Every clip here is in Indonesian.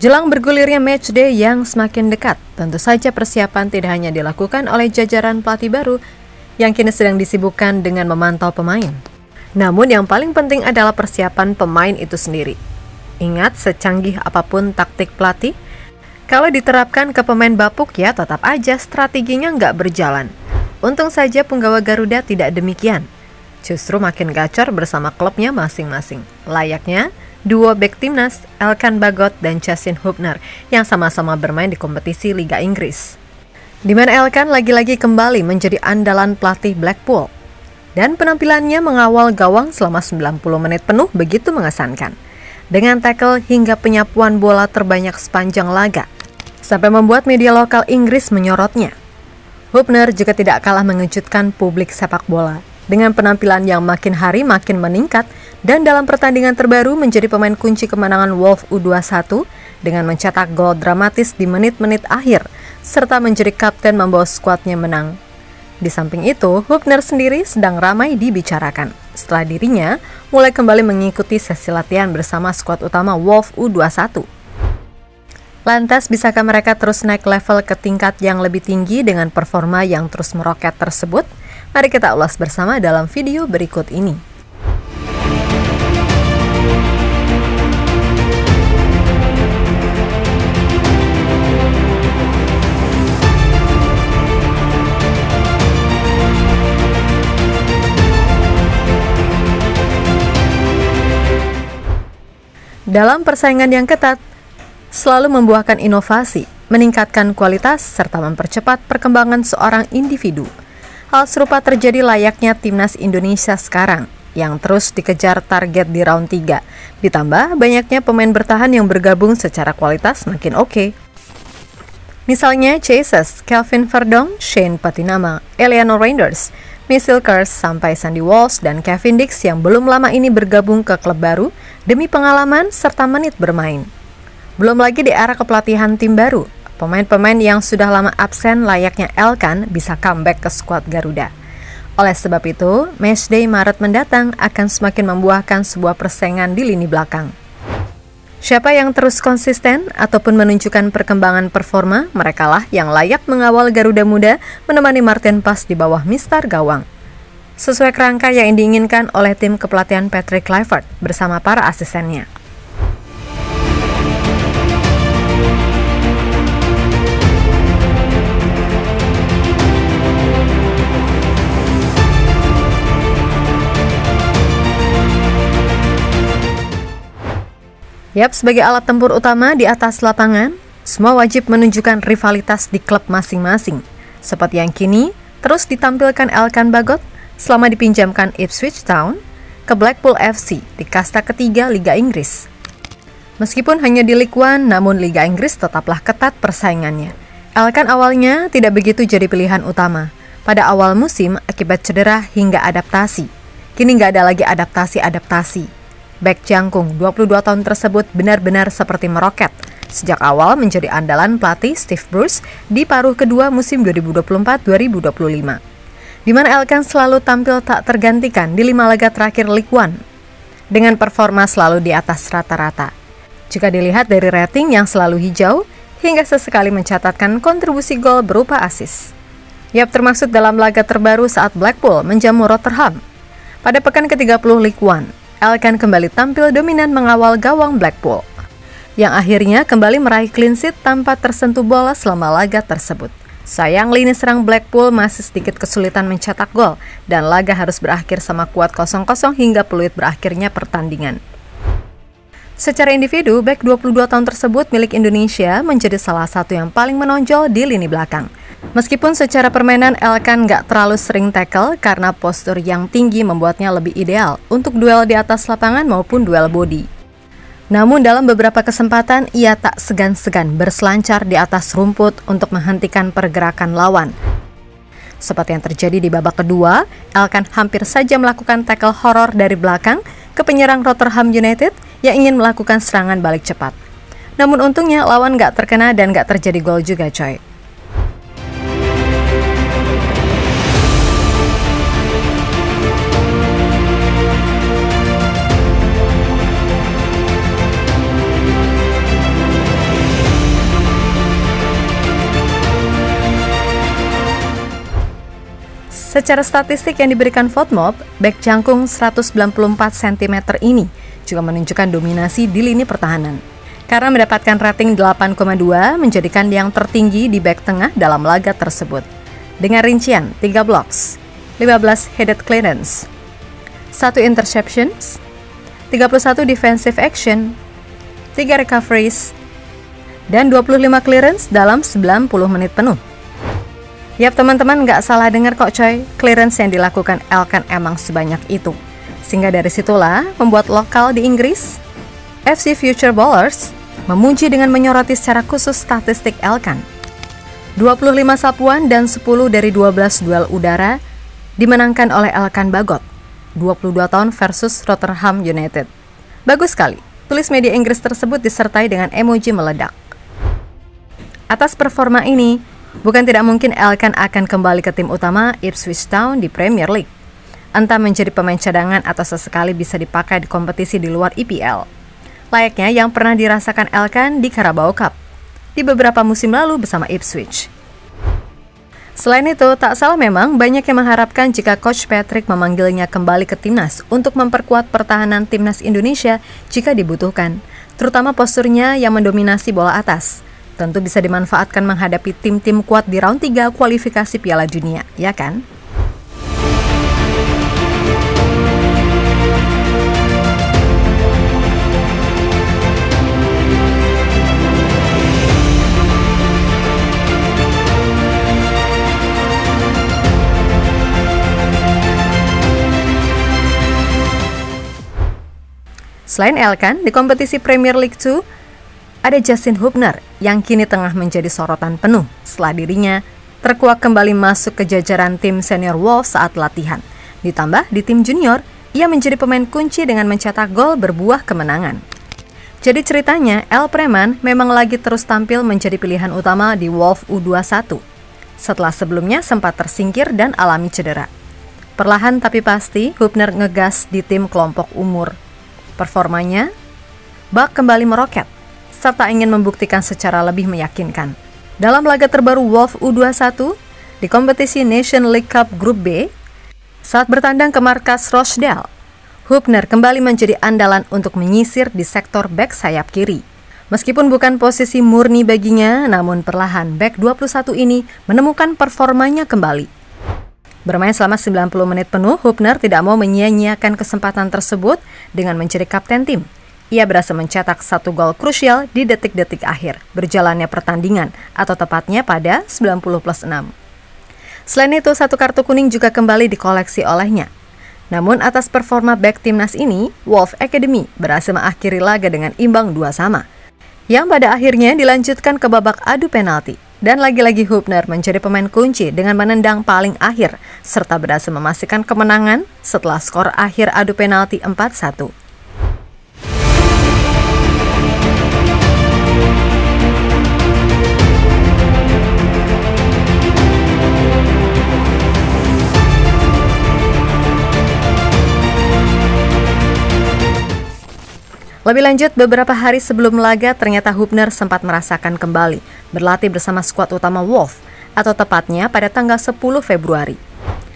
Jelang bergulirnya matchday yang semakin dekat, tentu saja persiapan tidak hanya dilakukan oleh jajaran pelatih baru yang kini sedang disibukkan dengan memantau pemain. Namun yang paling penting adalah persiapan pemain itu sendiri. Ingat, secanggih apapun taktik pelatih, kalau diterapkan ke pemain bapuk ya tetap aja strateginya nggak berjalan. Untung saja punggawa Garuda tidak demikian. Justru makin gacor bersama klubnya masing-masing. Layaknya duo bek timnas Elkan Bagot dan Justin Hubner yang sama-sama bermain di kompetisi Liga Inggris. Di mana Elkan lagi-lagi kembali menjadi andalan pelatih Blackpool. Dan penampilannya mengawal gawang selama 90 menit penuh begitu mengesankan. Dengan tackle hingga penyapuan bola terbanyak sepanjang laga. Sampai membuat media lokal Inggris menyorotnya. Hubner juga tidak kalah mengejutkan publik sepak bola. Dengan penampilan yang makin hari makin meningkat dan dalam pertandingan terbaru menjadi pemain kunci kemenangan Wolves U21 dengan mencetak gol dramatis di menit-menit akhir serta menjadi kapten membawa skuadnya menang. Di samping itu, Hubner sendiri sedang ramai dibicarakan setelah dirinya mulai kembali mengikuti sesi latihan bersama skuad utama Wolves U21. Lantas, bisakah mereka terus naik level ke tingkat yang lebih tinggi dengan performa yang terus meroket tersebut? Mari kita ulas bersama dalam video berikut ini. Dalam persaingan yang ketat, selalu membuahkan inovasi, meningkatkan kualitas, serta mempercepat perkembangan seorang individu. Hal serupa terjadi layaknya timnas Indonesia sekarang, yang terus dikejar target di round 3. Ditambah banyaknya pemain bertahan yang bergabung secara kualitas makin oke. Misalnya Jesus, Kelvin Verdong, Shane Patinama, Eliano Reinders, Michael Kers, sampai Sandy Walsh dan Kevin Dix yang belum lama ini bergabung ke klub baru demi pengalaman serta menit bermain. Belum lagi di era kepelatihan tim baru, pemain-pemain yang sudah lama absen layaknya Elkan bisa comeback ke skuad Garuda. Oleh sebab itu, matchday Maret mendatang akan semakin membuahkan sebuah persaingan di lini belakang. Siapa yang terus konsisten ataupun menunjukkan perkembangan performa, merekalah yang layak mengawal Garuda Muda menemani Martin Pas di bawah Mister Gawang. Sesuai kerangka yang diinginkan oleh tim kepelatihan Patrick Kluivert bersama para asistennya. Sebagai alat tempur utama di atas lapangan, semua wajib menunjukkan rivalitas di klub masing-masing. Seperti yang kini terus ditampilkan Elkan Bagot selama dipinjamkan Ipswich Town ke Blackpool FC di kasta ketiga Liga Inggris. Meskipun hanya di League One, namun Liga Inggris tetaplah ketat persaingannya. Elkan awalnya tidak begitu jadi pilihan utama pada awal musim akibat cedera hingga adaptasi. Kini nggak ada lagi adaptasi. Bek jangkung 22 tahun tersebut benar-benar seperti meroket sejak awal menjadi andalan pelatih Steve Bruce di paruh kedua musim 2024-2025. Di mana Elkan selalu tampil tak tergantikan di 5 laga terakhir League One dengan performa selalu di atas rata-rata. Jika dilihat dari rating yang selalu hijau hingga sesekali mencatatkan kontribusi gol berupa assist. Termasuk dalam laga terbaru saat Blackpool menjamu Rotherham. Pada pekan ke-30 League One, Elkan kembali tampil dominan mengawal gawang Blackpool, yang akhirnya kembali meraih clean sheet tanpa tersentuh bola selama laga tersebut. Sayang lini serang Blackpool masih sedikit kesulitan mencetak gol, dan laga harus berakhir sama kuat 0-0 hingga peluit berakhirnya pertandingan. Secara individu, bek 22 tahun tersebut milik Indonesia menjadi salah satu yang paling menonjol di lini belakang. Meskipun secara permainan Elkan nggak terlalu sering tackle karena postur yang tinggi membuatnya lebih ideal untuk duel di atas lapangan maupun duel body. Namun dalam beberapa kesempatan ia tak segan-segan berselancar di atas rumput untuk menghentikan pergerakan lawan. Seperti yang terjadi di babak kedua, Elkan hampir saja melakukan tackle horor dari belakang ke penyerang Rotherham United yang ingin melakukan serangan balik cepat. Namun untungnya lawan nggak terkena dan nggak terjadi gol juga coy. Secara statistik yang diberikan FOTMOB, bek jangkung 194 cm ini juga menunjukkan dominasi di lini pertahanan. Karena mendapatkan rating 8,2 menjadikan yang tertinggi di bek tengah dalam laga tersebut. Dengan rincian 3 blocks, 15 headed clearance, 1 interceptions, 31 defensive action, 3 recoveries, dan 25 clearance dalam 90 menit penuh. Yap teman-teman, nggak salah dengar kok coy, clearance yang dilakukan Elkan emang sebanyak itu. Sehingga dari situlah membuat lokal di Inggris, FC Future Ballers, memuji dengan menyoroti secara khusus statistik Elkan. 25 sapuan dan 10 dari 12 duel udara dimenangkan oleh Elkan Bagot, 22 tahun versus Rotherham United. Bagus sekali, tulis media Inggris tersebut disertai dengan emoji meledak. Atas performa ini, bukan tidak mungkin Elkan akan kembali ke tim utama Ipswich Town di Premier League. Entah menjadi pemain cadangan atau sesekali bisa dipakai di kompetisi di luar EPL. Layaknya yang pernah dirasakan Elkan di Carabao Cup di beberapa musim lalu bersama Ipswich. Selain itu, tak salah memang banyak yang mengharapkan jika Coach Patrick memanggilnya kembali ke timnas untuk memperkuat pertahanan timnas Indonesia jika dibutuhkan, terutama posturnya yang mendominasi bola atas. Tentu bisa dimanfaatkan menghadapi tim-tim kuat di round 3 kualifikasi Piala Dunia, ya kan? Selain Elkan, di kompetisi Premier League 2, ada Justin Hubner yang kini tengah menjadi sorotan penuh setelah dirinya terkuak kembali masuk ke jajaran tim senior Wolves saat latihan. Ditambah di tim junior, ia menjadi pemain kunci dengan mencetak gol berbuah kemenangan. Jadi ceritanya, El Preman memang lagi terus tampil menjadi pilihan utama di Wolves U21, setelah sebelumnya sempat tersingkir dan alami cedera. Perlahan tapi pasti, Hubner ngegas di tim kelompok umur. Performanya, bak kembali meroket, serta ingin membuktikan secara lebih meyakinkan. Dalam laga terbaru Wolves U21 di kompetisi Nation League Cup Grup B, saat bertandang ke markas Rochdale, Hubner kembali menjadi andalan untuk menyisir di sektor bek sayap kiri. Meskipun bukan posisi murni baginya, namun perlahan bek 21 ini menemukan performanya kembali. Bermain selama 90 menit penuh, Hubner tidak mau menyia-nyiakan kesempatan tersebut dengan menjadi kapten tim. Ia berhasil mencetak 1 gol krusial di detik-detik akhir berjalannya pertandingan, atau tepatnya pada 90+6. Selain itu, 1 kartu kuning juga kembali dikoleksi olehnya. Namun atas performa bek timnas ini, Wolves Academy berhasil mengakhiri laga dengan imbang 2-2, yang pada akhirnya dilanjutkan ke babak adu penalti. Dan lagi-lagi Hubner menjadi pemain kunci dengan menendang paling akhir, serta berhasil memastikan kemenangan setelah skor akhir adu penalti 4-1. Lebih lanjut, beberapa hari sebelum laga ternyata Hubner sempat merasakan kembali berlatih bersama skuad utama Wolves, atau tepatnya pada tanggal 10 Februari.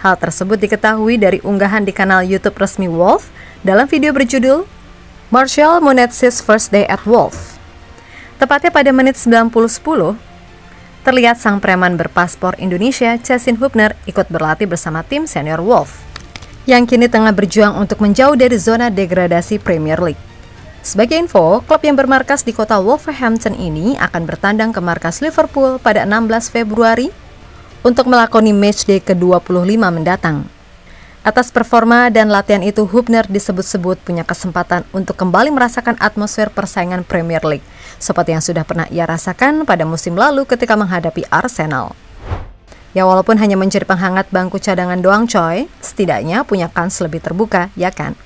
Hal tersebut diketahui dari unggahan di kanal YouTube resmi Wolves dalam video berjudul Martial Munitz's First Day at Wolves. Tepatnya pada menit 90:10, terlihat sang preman berpaspor Indonesia, Justin Hubner, ikut berlatih bersama tim senior Wolves, yang kini tengah berjuang untuk menjauh dari zona degradasi Premier League. Sebagai info, klub yang bermarkas di kota Wolverhampton ini akan bertandang ke markas Liverpool pada 16 Februari untuk melakoni matchday ke-25 mendatang. Atas performa dan latihan itu, Hubner disebut-sebut punya kesempatan untuk kembali merasakan atmosfer persaingan Premier League, seperti yang sudah pernah ia rasakan pada musim lalu ketika menghadapi Arsenal. Ya walaupun hanya menjadi penghangat bangku cadangan doang coy, setidaknya punya kans lebih terbuka, ya kan?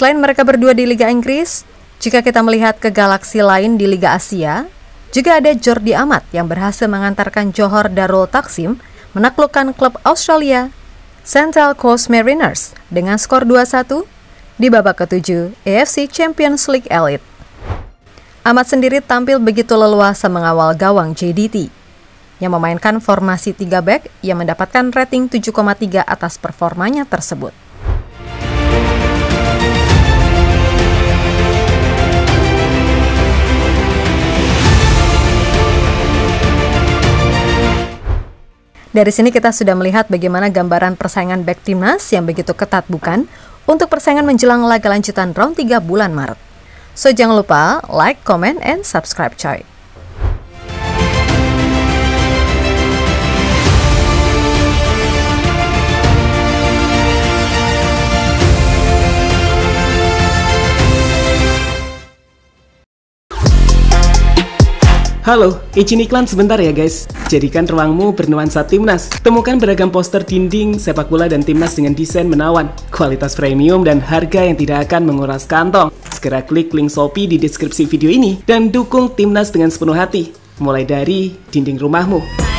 Selain mereka berdua di Liga Inggris, jika kita melihat ke galaksi lain di Liga Asia, juga ada Jordi Amat yang berhasil mengantarkan Johor Darul Taksim menaklukkan klub Australia Central Coast Mariners dengan skor 2-1 di babak ke-7 AFC Champions League Elite. Ahmad sendiri tampil begitu leluasa mengawal gawang JDT yang memainkan formasi 3 back yang mendapatkan rating 7,3 atas performanya tersebut. Dari sini kita sudah melihat bagaimana gambaran persaingan back timnas yang begitu ketat bukan untuk persaingan menjelang laga lanjutan round 3 bulan Maret. So jangan lupa like, comment, and subscribe coy. Halo, izin iklan sebentar ya guys. Jadikan ruangmu bernuansa timnas. Temukan beragam poster dinding, sepak bola dan timnas dengan desain menawan, kualitas premium dan harga yang tidak akan menguras kantong. Segera klik link Shopee di deskripsi video ini dan dukung timnas dengan sepenuh hati. Mulai dari dinding rumahmu.